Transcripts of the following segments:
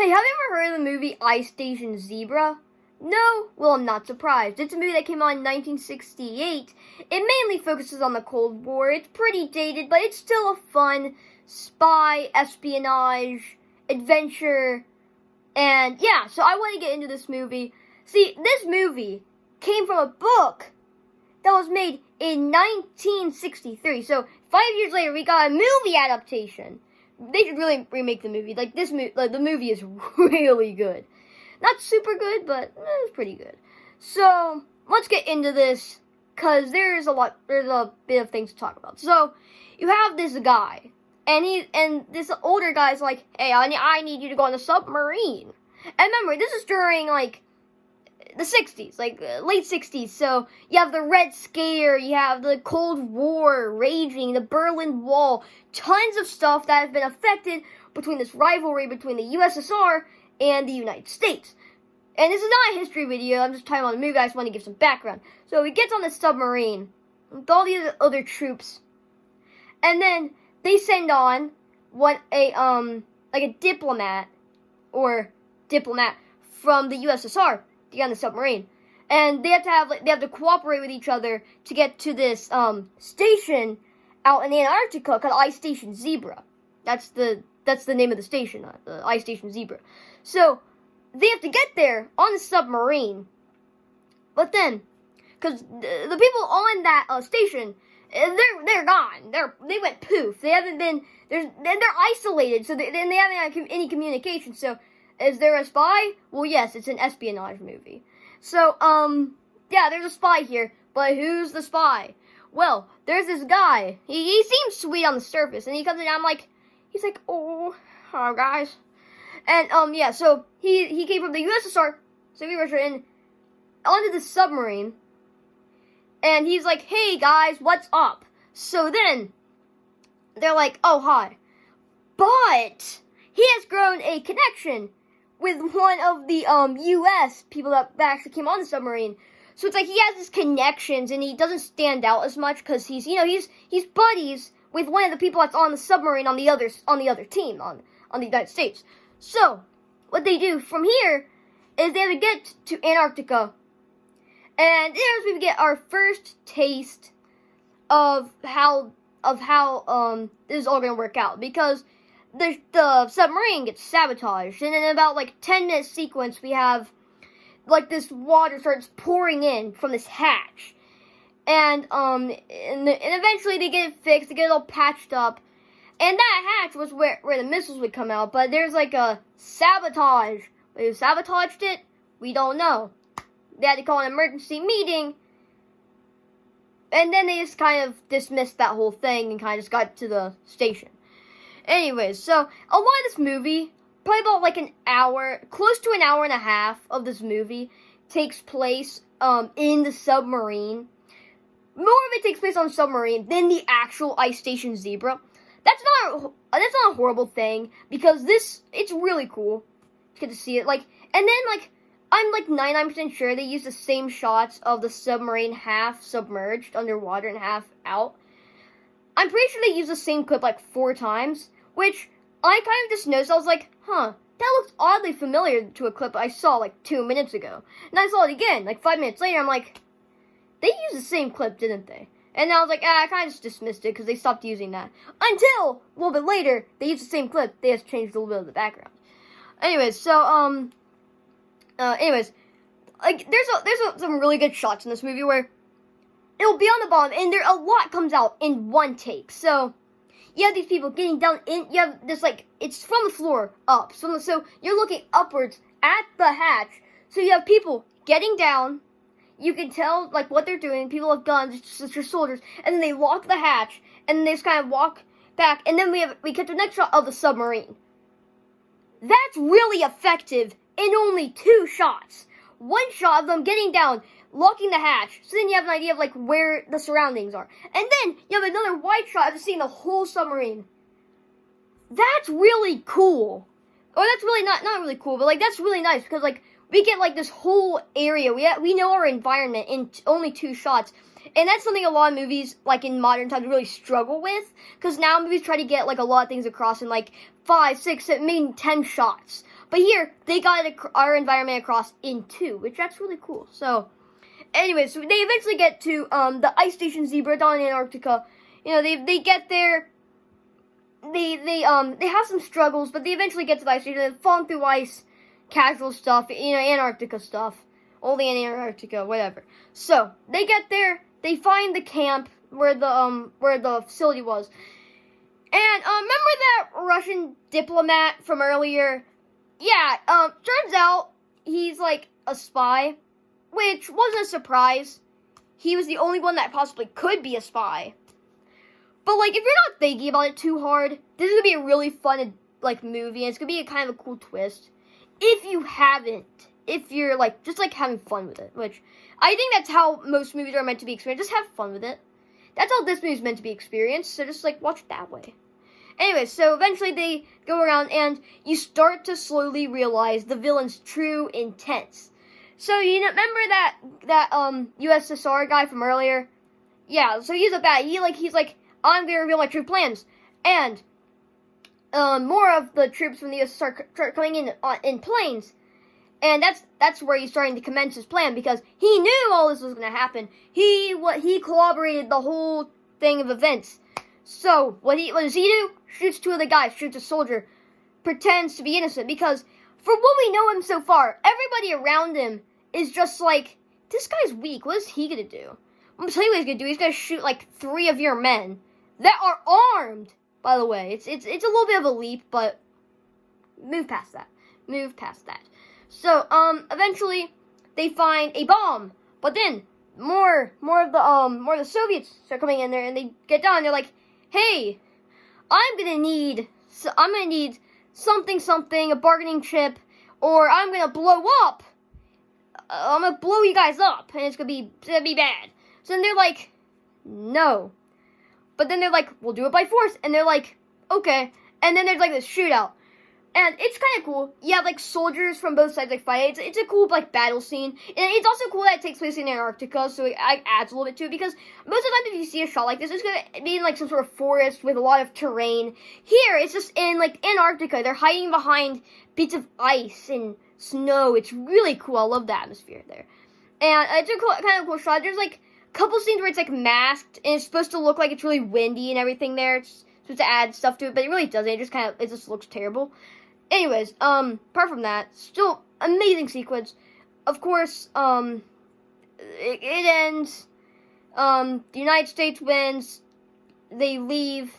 Hey, have you ever heard of the movie Ice Station Zebra? No? Well, I'm not surprised. It's a movie that came out in 1968. It mainly focuses on the Cold War. It's pretty dated, but it's still a fun spy, espionage, adventure, and yeah, so I want to get into this movie. See, this movie came from a book that was made in 1963. So 5 years later, we got a movie adaptation. They should really remake the movie. Like the movie is really good. Not super good, but it's pretty good. So let's get into this, cause there's a bit of things to talk about. So you have this guy, and this older guy's like, hey, I need you to go on a submarine. And remember, this is during like the 60s, like late 60s. So you have the Red Scare, you have the Cold War raging, the Berlin Wall, tons of stuff that has been affected between this rivalry between the USSR and the United States. And this is not a history video, I'm just talking about the movie, I just want to give some background. So he gets on the submarine with all these other troops, and then they send on a diplomat from the USSR to get on the submarine, and they have to cooperate with each other to get to this station out in Antarctica called Ice Station Zebra. That's the name of the station, the Ice Station Zebra. So they have to get there on the submarine, but then, because the people on that station, they're gone. They went poof. They haven't been they're isolated, so they haven't had any communication. So is there a spy? Well, yes, it's an espionage movie. So, yeah, there's a spy here, but who's the spy? Well, there's this guy. He seems sweet on the surface, and he comes in, he's like, oh, guys. And, yeah, so he came from the USSR, Soviet Russia, and onto the submarine, and he's like, hey, guys, what's up? So then, they're like, oh, hi. But he has grown a connection with one of the U.S. people that actually came on the submarine. So it's like he has his connections, and he doesn't stand out as much because he's buddies with one of the people that's on the submarine on the other team on the United States. So what they do from here is they have to get to Antarctica, and there's we get our first taste of how this is all gonna work out, because the submarine gets sabotaged, and in about like 10-minute sequence we have like this water starts pouring in from this hatch, and eventually they get it fixed, they get it all patched up, and that hatch was where the missiles would come out, but there's like a sabotage. Who sabotaged it? We don't know. They had to call an emergency meeting, and then they just kind of dismissed that whole thing and kind of just got to the station. Anyways, so a lot of this movie, probably about like an hour, close to an hour and a half of this movie takes place in the submarine. More of it takes place on the submarine than the actual Ice Station Zebra. That's not a horrible thing, because it's really cool to get to see it. Like, and then like I'm like 99% sure they use the same shots of the submarine half submerged underwater and half out. I'm pretty sure they use the same clip like 4 times, which I kind of just noticed. I was like, huh, that looks oddly familiar to a clip I saw like 2 minutes ago. And I saw it again, like 5 minutes later. I'm like, they used the same clip, didn't they? And I was like, I kind of just dismissed it because they stopped using that. Until a little bit later, they used the same clip. They just changed a little bit of the background. Anyways, so, like, there's some really good shots in this movie where it'll be on the bottom, and a lot comes out in one take. So you have these people getting down in. You have this like it's from the floor up. So you're looking upwards at the hatch. So you have people getting down. You can tell like what they're doing. People have guns, it's just soldiers, and then they lock the hatch, and then they just kind of walk back, and then we get to the next shot of the submarine. That's really effective in only 2 shots. One shot of them getting down, locking the hatch, so then you have an idea of like where the surroundings are. And then you have another wide shot of seeing the whole submarine. That's really cool. Or that's really not really cool, but like that's really nice, because like we get like this whole area. We know our environment in only 2 shots. And that's something a lot of movies, like in modern times, really struggle with. Because now movies try to get like a lot of things across in like 5, 6, 7, maybe 10 shots. But here, they got our environment across in 2, which that's really cool. So, anyway, so they eventually get to the ice station Zebra down in Antarctica. You know, they get there. They have some struggles, but they eventually get to the ice station. They've fallen through ice, casual stuff, you know, Antarctica stuff. Only in Antarctica, whatever. So, they get there, they find the camp where the facility was. And, remember that Russian diplomat from earlier? Yeah, turns out he's, like, a spy, which wasn't a surprise. He was the only one that possibly could be a spy. But, like, if you're not thinking about it too hard, this is gonna be a really fun, like, movie, and it's gonna be a kind of a cool twist. If you haven't, if you're, like, just, like, having fun with it, which I think that's how most movies are meant to be experienced. Just have fun with it. That's how this movie's meant to be experienced, so just, like, watch it that way. Anyway, so eventually they go around, and you start to slowly realize the villain's true intents. So, you know, remember that USSR guy from earlier? Yeah, so he's a bad, he's like, I'm gonna reveal my true plans. And, more of the troops from the USSR start coming in planes. And that's where he's starting to commence his plan, because he knew all this was gonna happen. He corroborated the whole thing of events. So, what does he do? Shoots 2 of the guys, shoots a soldier, pretends to be innocent, because for what we know him so far, everybody around him is just like, this guy's weak, what is he gonna do? I'm gonna tell you what he's gonna do, he's gonna shoot like 3 of your men that are armed, by the way. It's a little bit of a leap, but move past that. So, eventually, they find a bomb, but then, more of the Soviets start coming in there, and they get down, and they're like, hey, I'm gonna need something, a bargaining chip, or I'm gonna blow up. I'm gonna blow you guys up, and it's gonna be bad. So then they're like, no. But then they're like, we'll do it by force, and they're like, okay. And then there's like this shootout. And it's kind of cool. You have, like, soldiers from both sides, like, fight. It's a cool, like, battle scene. And it's also cool that it takes place in Antarctica, so it adds a little bit to it. Because most of the time, if you see a shot like this, it's going to be in, like, some sort of forest with a lot of terrain. Here, it's just in, like, Antarctica. They're hiding behind bits of ice and snow. It's really cool. I love the atmosphere there. And it's a kind of cool shot. There's, like, a couple scenes where it's, like, masked, and it's supposed to look like it's really windy and everything there. It's supposed to add stuff to it, but it really doesn't. It just looks terrible. Anyways, apart from that, still amazing sequence. Of course, it ends. The United States wins. They leave.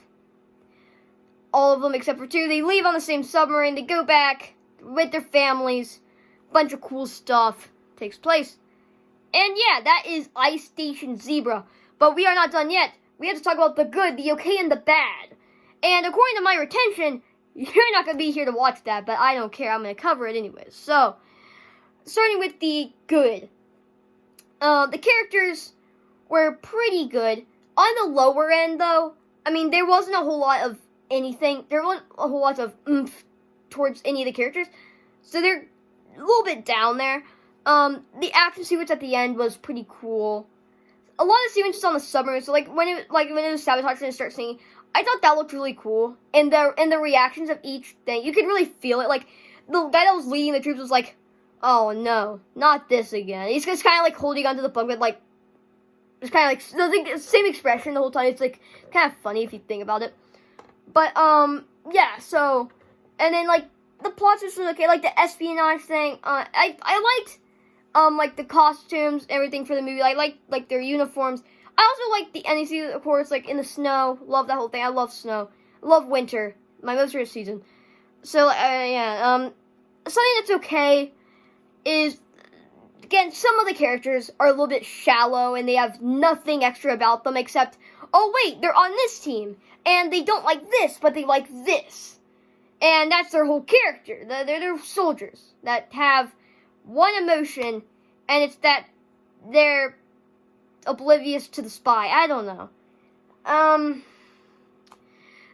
All of them except for 2. They leave on the same submarine. They go back with their families. Bunch of cool stuff takes place. And yeah, that is Ice Station Zebra. But we are not done yet. We have to talk about the good, the okay, and the bad. And according to my retention, you're not going to be here to watch that, but I don't care. I'm going to cover it anyways. So, starting with the good. The characters were pretty good. On the lower end, though, I mean, there wasn't a whole lot of anything. There wasn't a whole lot of oomph towards any of the characters. So, they're a little bit down there. The action sequence at the end was pretty cool. A lot of sequences on the submarine. So, when it was sabotaged and start singing, I thought that looked really cool. And the reactions of each thing, you could really feel it. Like, the guy that was leading the troops was like, oh no, not this again. He's just kind of like holding onto the bunk bed, like, it's kind of like the same expression the whole time. It's like kind of funny if you think about it. But, yeah, so, and then like, the plot was okay, like the espionage thing. I liked, like the costumes, everything for the movie. I liked, like, their uniforms. I also like the ending season, of course, like in the snow. Love that whole thing. I love snow. I love winter. My most favorite season. So, yeah. Something that's okay is, again, some of the characters are a little bit shallow and they have nothing extra about them except, oh wait, they're on this team. And they don't like this, but they like this. And that's their whole character. They're soldiers that have one emotion, and it's that they're oblivious to the spy. I don't know.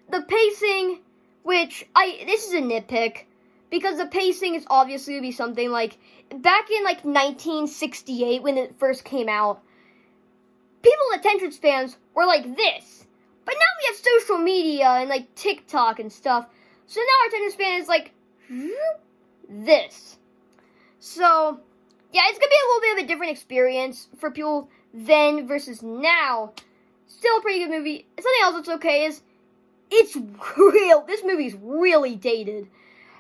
The pacing, this is a nitpick, because the pacing is obviously going to be something like, back in like 1968 when it first came out, people's attention spans were like this. But now we have social media and like TikTok and stuff, so now our attention span is like, this. So, yeah, it's going to be a little bit of a different experience for people then versus now. Still a pretty good movie. Something else that's okay is, this movie's really dated.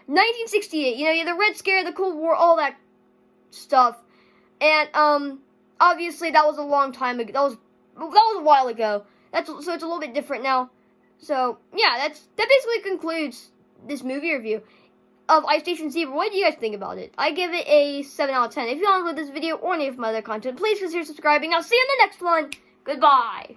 1968, you know, the Red Scare, the Cold War, all that stuff. And, obviously that was a long time ago. That was a while ago. So it's a little bit different now. So, yeah, that basically concludes this movie review of Ice Station Zebra. What do you guys think about it? I give it a 7 out of 10. If you enjoyed this video or any of my other content, please consider subscribing. I'll see you in the next one. Goodbye.